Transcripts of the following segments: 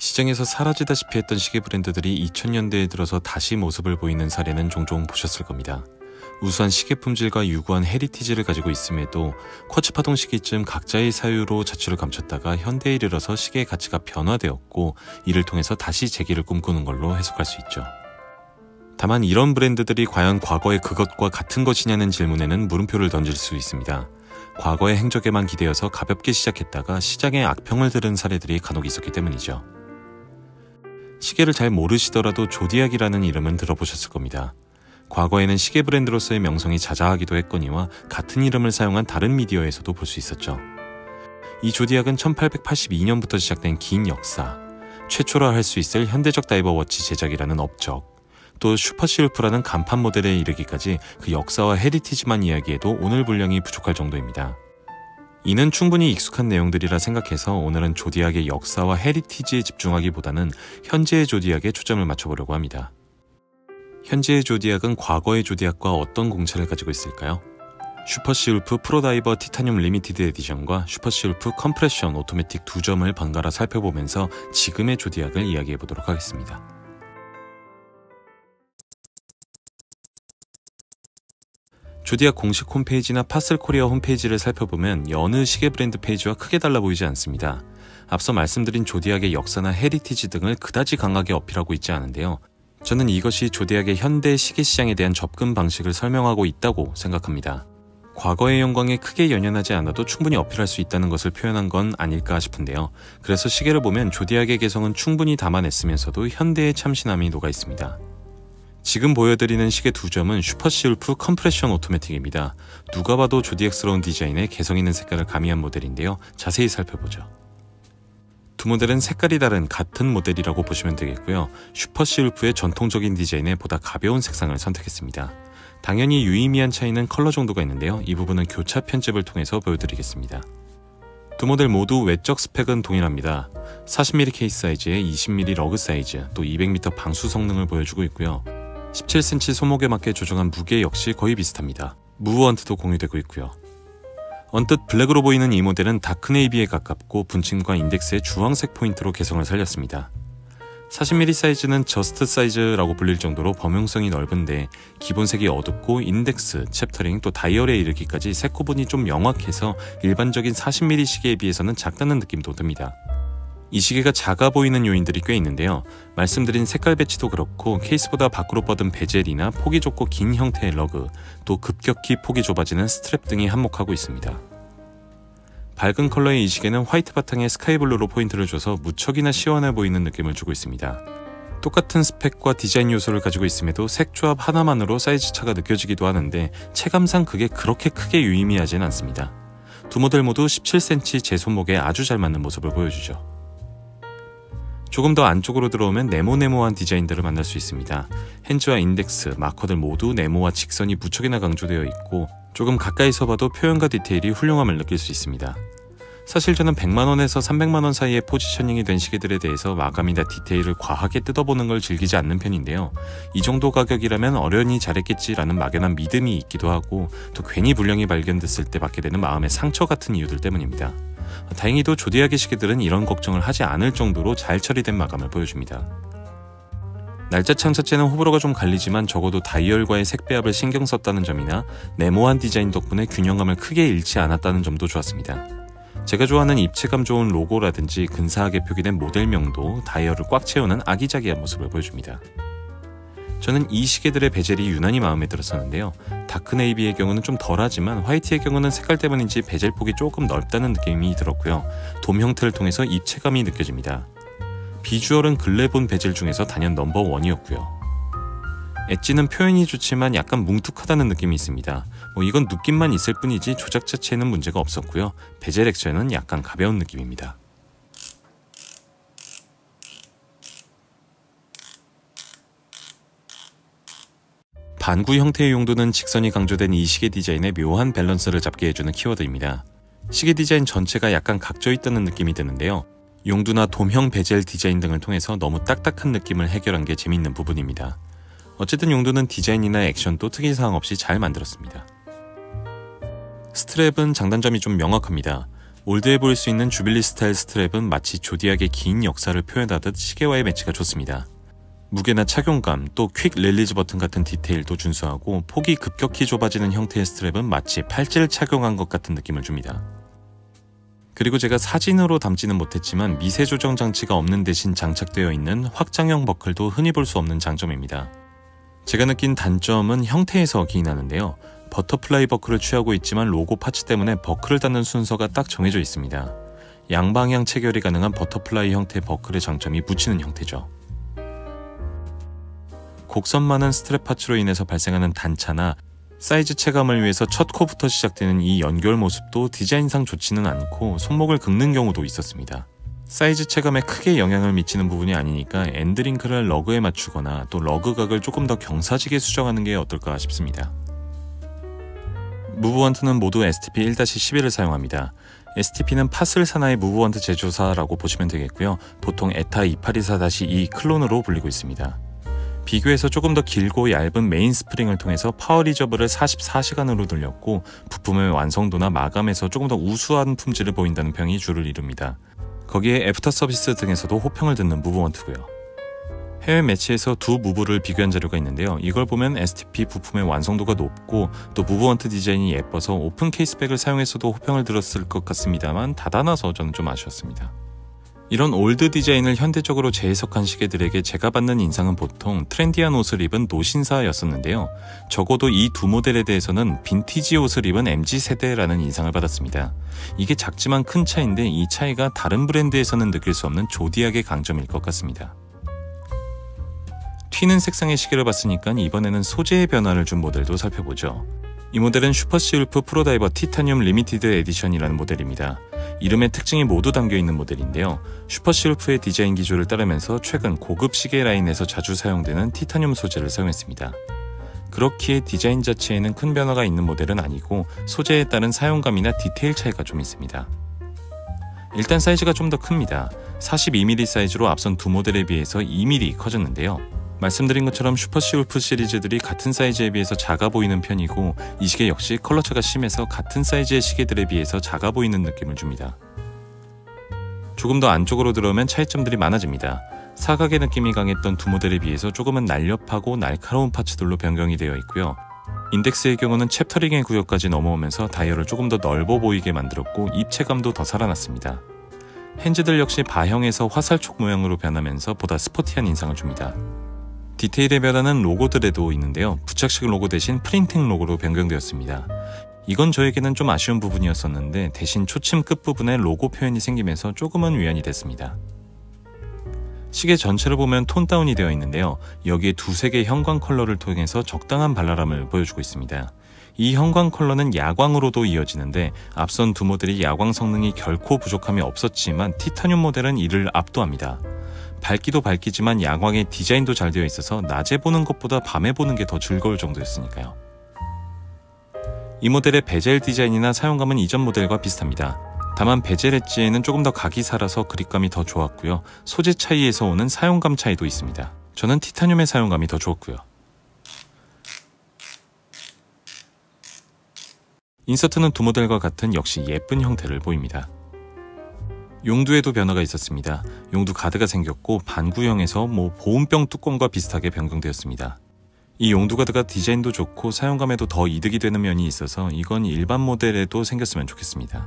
시장에서 사라지다시피 했던 시계 브랜드들이 2000년대에 들어서 다시 모습을 보이는 사례는 종종 보셨을 겁니다. 우수한 시계 품질과 유구한 헤리티지를 가지고 있음에도 쿼츠 파동 시기쯤 각자의 사유로 자취를 감췄다가 현대에 이르러서 시계의 가치가 변화되었고, 이를 통해서 다시 재기를 꿈꾸는 걸로 해석할 수 있죠. 다만 이런 브랜드들이 과연 과거의 그것과 같은 것이냐는 질문에는 물음표를 던질 수 있습니다. 과거의 행적에만 기대어서 가볍게 시작했다가 시장의 악평을 들은 사례들이 간혹 있었기 때문이죠. 시계를 잘 모르시더라도 조디악이라는 이름은 들어보셨을 겁니다. 과거에는 시계 브랜드로서의 명성이 자자하기도 했거니와 같은 이름을 사용한 다른 미디어에서도 볼 수 있었죠. 이 조디악은 1882년부터 시작된 긴 역사, 최초라 할 수 있을 현대적 다이버 워치 제작이라는 업적, 또 슈퍼시울프라는 간판 모델에 이르기까지 그 역사와 헤리티지만 이야기해도 오늘 분량이 부족할 정도입니다. 이는 충분히 익숙한 내용들이라 생각해서 오늘은 조디악의 역사와 헤리티지에 집중하기보다는 현재의 조디악에 초점을 맞춰보려고 합니다. 현재의 조디악은 과거의 조디악과 어떤 공차를 가지고 있을까요? 슈퍼시울프 프로다이버 티타늄 리미티드 에디션과 슈퍼시울프 컴프레션 오토매틱 두 점을 번갈아 살펴보면서 지금의 조디악을 이야기해보도록 하겠습니다. 조디악 공식 홈페이지나 파슬코리아 홈페이지를 살펴보면 여느 시계 브랜드 페이지와 크게 달라 보이지 않습니다. 앞서 말씀드린 조디악의 역사나 헤리티지 등을 그다지 강하게 어필하고 있지 않은데요. 저는 이것이 조디악의 현대 시계 시장에 대한 접근 방식을 설명하고 있다고 생각합니다. 과거의 영광에 크게 연연하지 않아도 충분히 어필할 수 있다는 것을 표현한 건 아닐까 싶은데요. 그래서 시계를 보면 조디악의 개성은 충분히 담아냈으면서도 현대의 참신함이 녹아 있습니다. 지금 보여드리는 시계 두 점은 슈퍼시울프 컴프레션 오토매틱입니다. 누가 봐도 조디악스러운 디자인에 개성 있는 색깔을 가미한 모델인데요. 자세히 살펴보죠. 두 모델은 색깔이 다른 같은 모델이라고 보시면 되겠고요. 슈퍼시울프의 전통적인 디자인에 보다 가벼운 색상을 선택했습니다. 당연히 유의미한 차이는 컬러 정도가 있는데요. 이 부분은 교차 편집을 통해서 보여드리겠습니다. 두 모델 모두 외적 스펙은 동일합니다. 40mm 케이스 사이즈에 20mm 러그 사이즈, 또 200m 방수 성능을 보여주고 있고요. 17cm 소목에 맞게 조정한 무게 역시 거의 비슷합니다. 무브원트도 공유되고 있고요. 언뜻 블랙으로 보이는 이 모델은 다크네이비에 가깝고 분침과 인덱스의 주황색 포인트로 개성을 살렸습니다. 40mm 사이즈는 저스트 사이즈라고 불릴 정도로 범용성이 넓은데 기본색이 어둡고 인덱스, 챕터링, 또 다이얼에 이르기까지 색 구분이 좀 명확해서 일반적인 40mm 시계에 비해서는 작다는 느낌도 듭니다. 이 시계가 작아 보이는 요인들이 꽤 있는데요. 말씀드린 색깔 배치도 그렇고 케이스보다 밖으로 뻗은 베젤이나 폭이 좁고 긴 형태의 러그, 또 급격히 폭이 좁아지는 스트랩 등이 한몫하고 있습니다. 밝은 컬러의 이 시계는 화이트 바탕에 스카이블루로 포인트를 줘서 무척이나 시원해 보이는 느낌을 주고 있습니다. 똑같은 스펙과 디자인 요소를 가지고 있음에도 색 조합 하나만으로 사이즈 차가 느껴지기도 하는데 체감상 그게 그렇게 크게 유의미하진 않습니다. 두 모델 모두 17cm 제 손목에 아주 잘 맞는 모습을 보여주죠. 조금 더 안쪽으로 들어오면 네모네모한 디자인들을 만날 수 있습니다. 핸즈와 인덱스, 마커들 모두 네모와 직선이 무척이나 강조되어 있고 조금 가까이서 봐도 표현과 디테일이 훌륭함을 느낄 수 있습니다. 사실 저는 100만원에서 300만원 사이에 포지셔닝이 된 시계들에 대해서 마감이나 디테일을 과하게 뜯어보는 걸 즐기지 않는 편인데요. 이 정도 가격이라면 어련히 잘했겠지라는 막연한 믿음이 있기도 하고, 또 괜히 불량이 발견됐을 때 받게 되는 마음의 상처 같은 이유들 때문입니다. 다행히도 조디악의 시계들은 이런 걱정을 하지 않을 정도로 잘 처리된 마감을 보여줍니다. 날짜 창자째는 호불호가 좀 갈리지만 적어도 다이얼과의 색 배합을 신경 썼다는 점이나 네모한 디자인 덕분에 균형감을 크게 잃지 않았다는 점도 좋았습니다. 제가 좋아하는 입체감 좋은 로고라든지 근사하게 표기된 모델명도 다이얼을 꽉 채우는 아기자기한 모습을 보여줍니다. 저는 이 시계들의 베젤이 유난히 마음에 들었었는데요. 다크네이비의 경우는 좀 덜하지만 화이트의 경우는 색깔 때문인지 베젤 폭이 조금 넓다는 느낌이 들었고요. 돔 형태를 통해서 입체감이 느껴집니다. 비주얼은 근래 본 베젤 중에서 단연 넘버원이었고요. 엣지는 표현이 좋지만 약간 뭉툭하다는 느낌이 있습니다. 이건 느낌만 있을 뿐이지 조작 자체에는 문제가 없었고요. 베젤 액션은 약간 가벼운 느낌입니다. 반구 형태의 용도는 직선이 강조된 이 시계 디자인의 묘한 밸런스를 잡게 해주는 키워드입니다. 시계 디자인 전체가 약간 각져 있다는 느낌이 드는데요. 용두나 돔형 베젤 디자인 등을 통해서 너무 딱딱한 느낌을 해결한 게 재밌는 부분입니다. 어쨌든 용두는 디자인이나 액션도 특이사항 없이 잘 만들었습니다. 스트랩은 장단점이 좀 명확합니다. 올드해 보일 수 있는 주빌리 스타일 스트랩은 마치 조디악의 긴 역사를 표현하듯 시계와의 매치가 좋습니다. 무게나 착용감, 또 퀵 릴리즈 버튼 같은 디테일도 준수하고 폭이 급격히 좁아지는 형태의 스트랩은 마치 팔찌를 착용한 것 같은 느낌을 줍니다. 그리고 제가 사진으로 담지는 못했지만 미세 조정 장치가 없는 대신 장착되어 있는 확장형 버클도 흔히 볼 수 없는 장점입니다. 제가 느낀 단점은 형태에서 기인하는데요. 버터플라이 버클을 취하고 있지만 로고 파츠 때문에 버클을 닫는 순서가 딱 정해져 있습니다. 양방향 체결이 가능한 버터플라이 형태의 버클의 장점이 묻히는 형태죠. 곡선 많은 스트랩 파츠로 인해서 발생하는 단차나 사이즈 체감을 위해서 첫 코부터 시작되는 이 연결 모습도 디자인상 좋지는 않고 손목을 긁는 경우도 있었습니다. 사이즈 체감에 크게 영향을 미치는 부분이 아니니까 엔드링크를 러그에 맞추거나 또 러그각을 조금 더 경사지게 수정하는 게 어떨까 싶습니다. 무브원트는 모두 STP 1-11을 사용합니다. STP는 파슬 산하의 무브원트 제조사라고 보시면 되겠고요. 보통 에타 2824-2 클론으로 불리고 있습니다. 비교해서 조금 더 길고 얇은 메인 스프링을 통해서 파워 리저브를 44시간으로 늘렸고 부품의 완성도나 마감에서 조금 더 우수한 품질을 보인다는 평이 주를 이룹니다. 거기에 애프터 서비스 등에서도 호평을 듣는 무브원트고요. 해외 매체에서 두 무브를 비교한 자료가 있는데요. 이걸 보면 STP 부품의 완성도가 높고 또 무브원트 디자인이 예뻐서 오픈 케이스백을 사용해서도 호평을 들었을 것 같습니다만 닫아놔서 저는 좀 아쉬웠습니다. 이런 올드 디자인을 현대적으로 재해석한 시계들에게 제가 받는 인상은 보통 트렌디한 옷을 입은 노신사였었는데요. 적어도 이 두 모델에 대해서는 빈티지 옷을 입은 MZ세대라는 인상을 받았습니다. 이게 작지만 큰 차이인데 이 차이가 다른 브랜드에서는 느낄 수 없는 조디악의 강점일 것 같습니다. 튀는 색상의 시계를 봤으니까 이번에는 소재의 변화를 준 모델도 살펴보죠. 이 모델은 슈퍼시울프 프로다이버 티타늄 리미티드 에디션이라는 모델입니다. 이름의 특징이 모두 담겨있는 모델인데요. 슈퍼시울프의 디자인 기조를 따르면서 최근 고급 시계 라인에서 자주 사용되는 티타늄 소재를 사용했습니다. 그렇기에 디자인 자체에는 큰 변화가 있는 모델은 아니고 소재에 따른 사용감이나 디테일 차이가 좀 있습니다. 일단 사이즈가 좀 더 큽니다. 42mm 사이즈로 앞선 두 모델에 비해서 2mm 커졌는데요. 말씀드린 것처럼 슈퍼시울프 시리즈들이 같은 사이즈에 비해서 작아 보이는 편이고 이 시계 역시 컬러차가 심해서 같은 사이즈의 시계들에 비해서 작아 보이는 느낌을 줍니다. 조금 더 안쪽으로 들어오면 차이점들이 많아집니다. 사각의 느낌이 강했던 두 모델에 비해서 조금은 날렵하고 날카로운 파츠들로 변경이 되어 있고요. 인덱스의 경우는 챕터링의 구역까지 넘어오면서 다이얼을 조금 더 넓어 보이게 만들었고 입체감도 더 살아났습니다. 핸즈들 역시 바형에서 화살촉 모양으로 변하면서 보다 스포티한 인상을 줍니다. 디테일의 변화는 로고들에도 있는데요. 부착식 로고 대신 프린팅 로고로 변경되었습니다. 이건 저에게는 좀 아쉬운 부분이었었는데 대신 초침 끝부분에 로고 표현이 생기면서 조금은 위안이 됐습니다. 시계 전체를 보면 톤 다운이 되어 있는데요. 여기에 두세 개의 형광 컬러를 통해서 적당한 발랄함을 보여주고 있습니다. 이 형광 컬러는 야광으로도 이어지는데 앞선 두 모델이 야광 성능이 결코 부족함이 없었지만 티타늄 모델은 이를 압도합니다. 밝기도 밝기지만 야광의 디자인도 잘 되어 있어서 낮에 보는 것보다 밤에 보는 게 더 즐거울 정도였으니까요. 이 모델의 베젤 디자인이나 사용감은 이전 모델과 비슷합니다. 다만 베젤 엣지에는 조금 더 각이 살아서 그립감이 더 좋았고요. 소재 차이에서 오는 사용감 차이도 있습니다. 저는 티타늄의 사용감이 더 좋았고요. 인서트는 두 모델과 같은 역시 예쁜 형태를 보입니다. 용두에도 변화가 있었습니다. 용두 가드가 생겼고 반구형에서 보온병 뚜껑과 비슷하게 변경되었습니다. 이 용두 가드가 디자인도 좋고 사용감에도 더 이득이 되는 면이 있어서 이건 일반 모델에도 생겼으면 좋겠습니다.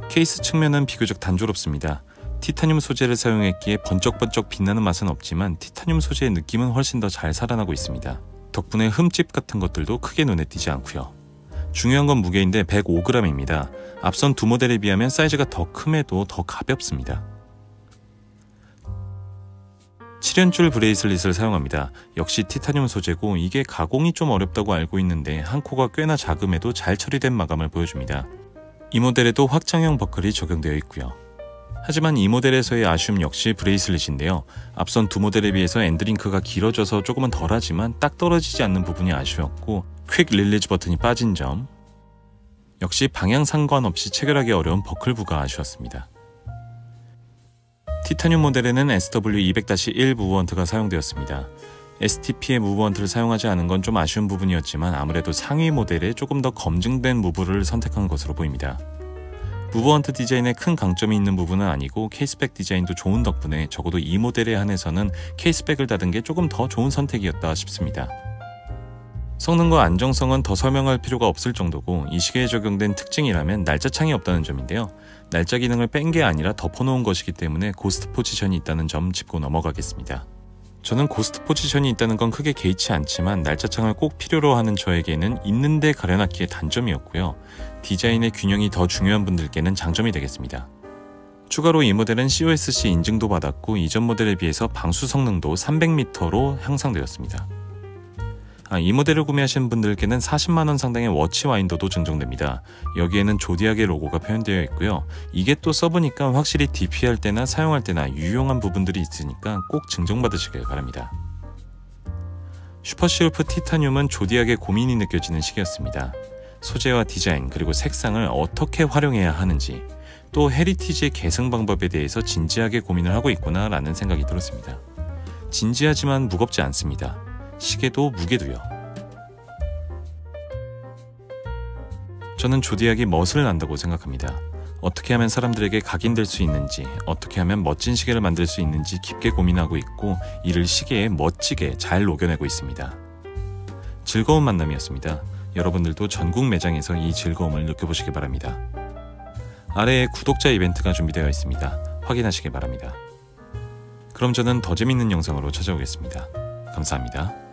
케이스 측면은 비교적 단조롭습니다. 티타늄 소재를 사용했기에 번쩍번쩍 빛나는 맛은 없지만 티타늄 소재의 느낌은 훨씬 더 잘 살아나고 있습니다. 덕분에 흠집 같은 것들도 크게 눈에 띄지 않고요. 중요한 건 무게인데 105g입니다. 앞선 두 모델에 비하면 사이즈가 더 큼에도 더 가볍습니다. 7연줄 브레이슬릿을 사용합니다. 역시 티타늄 소재고 이게 가공이 좀 어렵다고 알고 있는데 한 코가 꽤나 작음에도 잘 처리된 마감을 보여줍니다. 이 모델에도 확장형 버클이 적용되어 있고요. 하지만 이 모델에서의 아쉬움 역시 브레이슬릿인데요. 앞선 두 모델에 비해서 엔드링크가 길어져서 조금은 덜하지만 딱 떨어지지 않는 부분이 아쉬웠고 퀵 릴리즈 버튼이 빠진 점, 역시 방향 상관없이 체결하기 어려운 버클부가 아쉬웠습니다. 티타늄 모델에는 SW200-1 무브원트가 사용되었습니다. STP의 무브원트를 사용하지 않은 건 좀 아쉬운 부분이었지만 아무래도 상위 모델에 조금 더 검증된 무브를 선택한 것으로 보입니다. 무브헌트 디자인에 큰 강점이 있는 부분은 아니고 케이스백 디자인도 좋은 덕분에 적어도 이 모델에 한해서는 케이스백을 닫은 게 조금 더 좋은 선택이었다 싶습니다. 성능과 안정성은 더 설명할 필요가 없을 정도고 이 시계에 적용된 특징이라면 날짜창이 없다는 점인데요. 날짜 기능을 뺀 게 아니라 덮어놓은 것이기 때문에 고스트 포지션이 있다는 점 짚고 넘어가겠습니다. 저는 고스트 포지션이 있다는 건 크게 개의치 않지만 날짜창을 꼭 필요로 하는 저에게는 있는데 가려놨기에 단점이었고요. 디자인의 균형이 더 중요한 분들께는 장점이 되겠습니다. 추가로 이 모델은 COSC 인증도 받았고 이전 모델에 비해서 방수 성능도 300m로 향상되었습니다. 이 모델을 구매하신 분들께는 40만원 상당의 워치 와인더도 증정됩니다. 여기에는 조디악의 로고가 표현되어 있고요. 이게 또 써보니까 확실히 DP할 때나 사용할 때나 유용한 부분들이 있으니까 꼭 증정받으시길 바랍니다. 슈퍼시울프 티타늄은 조디악의 고민이 느껴지는 시계였습니다. 소재와 디자인 그리고 색상을 어떻게 활용해야 하는지 또 헤리티지의 계승 방법에 대해서 진지하게 고민을 하고 있구나 라는 생각이 들었습니다. 진지하지만 무겁지 않습니다. 시계도 무게도요. 저는 조디악이 멋을 난다고 생각합니다. 어떻게 하면 사람들에게 각인될 수 있는지, 어떻게 하면 멋진 시계를 만들 수 있는지 깊게 고민하고 있고 이를 시계에 멋지게 잘 녹여내고 있습니다. 즐거운 만남이었습니다. 여러분들도 전국 매장에서 이 즐거움을 느껴보시기 바랍니다. 아래에 구독자 이벤트가 준비되어 있습니다. 확인하시기 바랍니다. 그럼 저는 더 재밌는 영상으로 찾아오겠습니다. 감사합니다.